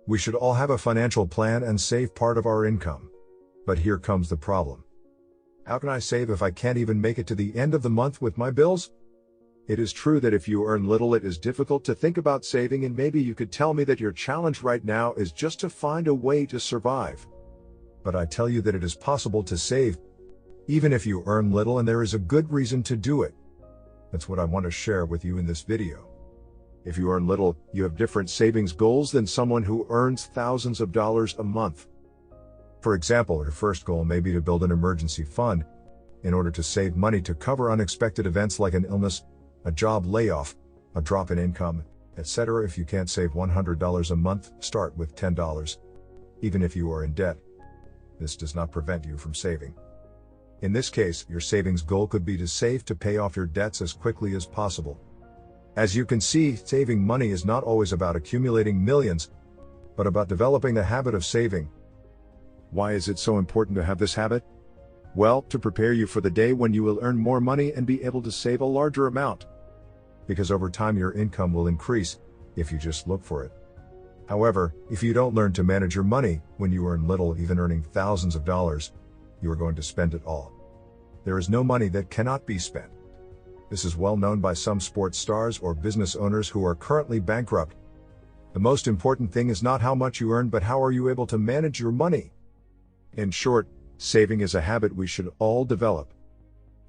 We should all have a financial plan and save part of our income. But here comes the problem. How can I save if I can't even make it to the end of the month with my bills? It is true that if you earn little, it is difficult to think about saving, and maybe you could tell me that your challenge right now is just to find a way to survive. But I tell you that it is possible to save, even if you earn little, and there is a good reason to do it. That's what I want to share with you in this video. If you earn little, you have different savings goals than someone who earns thousands of dollars a month. For example, your first goal may be to build an emergency fund in order to save money to cover unexpected events like an illness, a job layoff, a drop in income, etc. If you can't save $100 a month, start with $10. Even if you are in debt, this does not prevent you from saving. In this case, your savings goal could be to save to pay off your debts as quickly as possible. As you can see, saving money is not always about accumulating millions, but about developing the habit of saving. Why is it so important to have this habit? Well, to prepare you for the day when you will earn more money and be able to save a larger amount. Because over time your income will increase, if you just look for it. However, if you don't learn to manage your money, when you earn little, even earning thousands of dollars, you are going to spend it all. There is no money that cannot be spent. This is well known by some sports stars or business owners who are currently bankrupt. The most important thing is not how much you earn, but how are you able to manage your money. In short, saving is a habit we should all develop.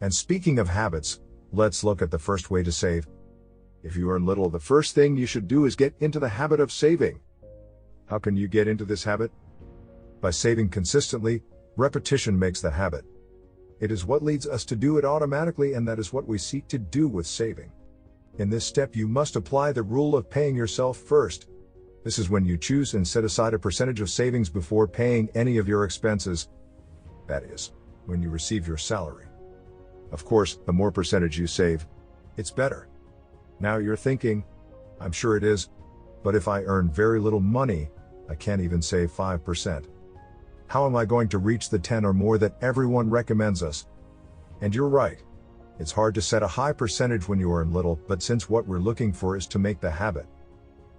And speaking of habits, let's look at the first way to save. If you earn little, the first thing you should do is get into the habit of saving. How can you get into this habit? By saving consistently. Repetition makes the habit. It is what leads us to do it automatically, and that is what we seek to do with saving. In this step, you must apply the rule of paying yourself first. This is when you choose and set aside a percentage of savings before paying any of your expenses. That is, when you receive your salary. Of course, the more percentage you save, it's better. Now you're thinking, I'm sure it is, but if I earn very little money, I can't even save 5%. How am I going to reach the 10 or more that everyone recommends us? And you're right. It's hard to set a high percentage when you earn little, but since what we're looking for is to make the habit,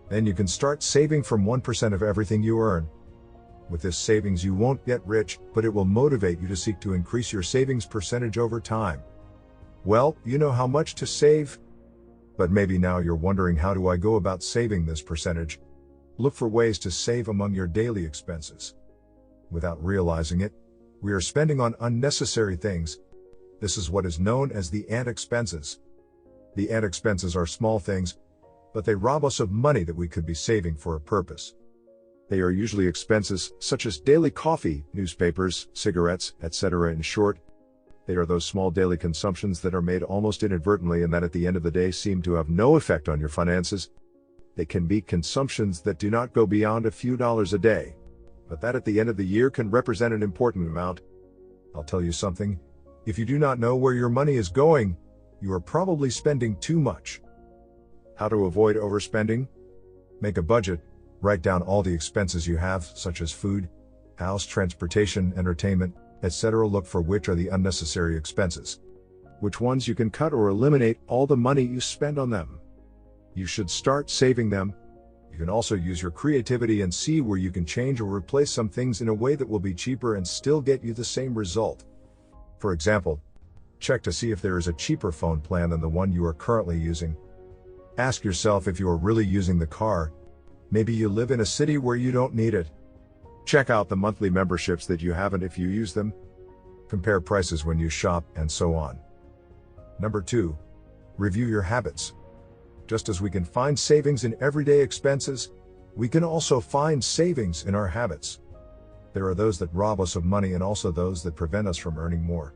then you can start saving from 1% of everything you earn. With this savings, you won't get rich, but it will motivate you to seek to increase your savings percentage over time. Well, you know how much to save? But maybe now you're wondering, how do I go about saving this percentage? Look for ways to save among your daily expenses. Without realizing it, we are spending on unnecessary things. This is what is known as the ant expenses. The ant expenses are small things, but they rob us of money that we could be saving for a purpose. They are usually expenses such as daily coffee, newspapers, cigarettes, etc. In short, they are those small daily consumptions that are made almost inadvertently and that at the end of the day seem to have no effect on your finances. They can be consumptions that do not go beyond a few dollars a day, but that at the end of the year can represent an important amount. I'll tell you something, if you do not know where your money is going, you are probably spending too much. How to avoid overspending? Make a budget, write down all the expenses you have, such as food, house, transportation, entertainment, etc. Look for which are the unnecessary expenses, which ones you can cut or eliminate all the money you spend on them. You should start saving them. You can also use your creativity and see where you can change or replace some things in a way that will be cheaper and still get you the same result. For example, check to see if there is a cheaper phone plan than the one you are currently using. Ask yourself if you are really using the car. Maybe you live in a city where you don't need it. Check out the monthly memberships that you have and if you use them. Compare prices when you shop, and so on. Number 2. Review your habits. Just as we can find savings in everyday expenses, we can also find savings in our habits. There are those that rob us of money and also those that prevent us from earning more.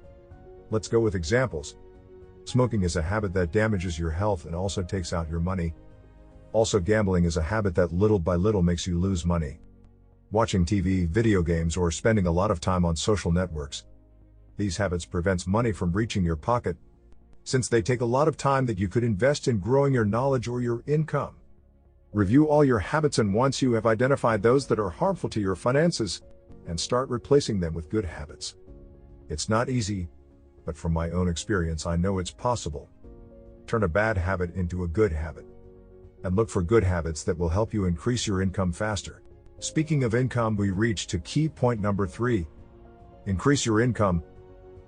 Let's go with examples. Smoking is a habit that damages your health and also takes out your money. Also, gambling is a habit that little by little makes you lose money. Watching TV, video games, or spending a lot of time on social networks. These habits prevents money from reaching your pocket, since they take a lot of time that you could invest in growing your knowledge or your income. Review all your habits, and once you have identified those that are harmful to your finances, and start replacing them with good habits. It's not easy, but from my own experience I know it's possible. Turn a bad habit into a good habit. And look for good habits that will help you increase your income faster. Speaking of income, we reach to key point number 3. Increase your income.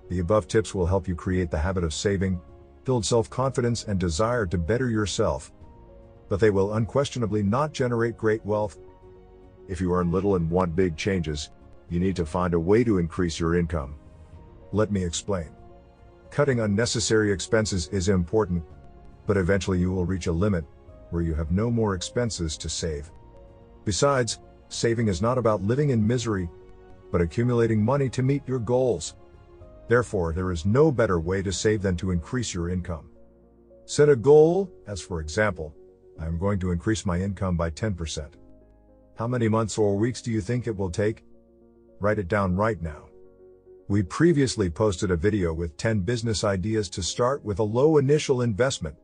The above tips will help you create the habit of saving, build self-confidence and desire to better yourself. But they will unquestionably not generate great wealth. If you earn little and want big changes, you need to find a way to increase your income. Let me explain. Cutting unnecessary expenses is important, but eventually you will reach a limit where you have no more expenses to save. Besides, saving is not about living in misery, but accumulating money to meet your goals. Therefore, there is no better way to save than to increase your income. Set a goal, as for example, I am going to increase my income by 10%. How many months or weeks do you think it will take? Write it down right now. We previously posted a video with 10 business ideas to start with a low initial investment.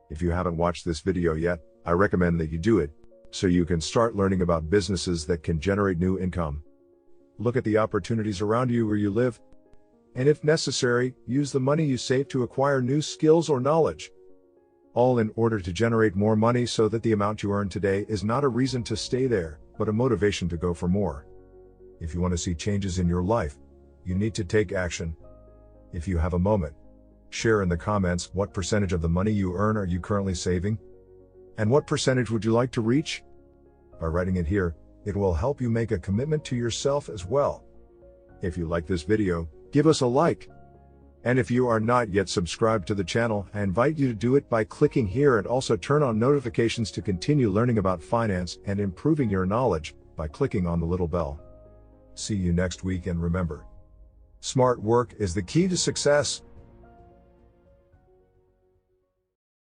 If you haven't watched this video yet, I recommend that you do it, so you can start learning about businesses that can generate new income. Look at the opportunities around you where you live, and if necessary, use the money you save to acquire new skills or knowledge. All in order to generate more money so that the amount you earn today is not a reason to stay there, but a motivation to go for more. If you want to see changes in your life, you need to take action. If you have a moment, share in the comments what percentage of the money you earn are you currently saving? And what percentage would you like to reach? By writing it here, it will help you make a commitment to yourself as well. If you like this video, give us a like. And if you are not yet subscribed to the channel, I invite you to do it by clicking here and also turn on notifications to continue learning about finance and improving your knowledge by clicking on the little bell. See you next week, and remember, smart work is the key to success.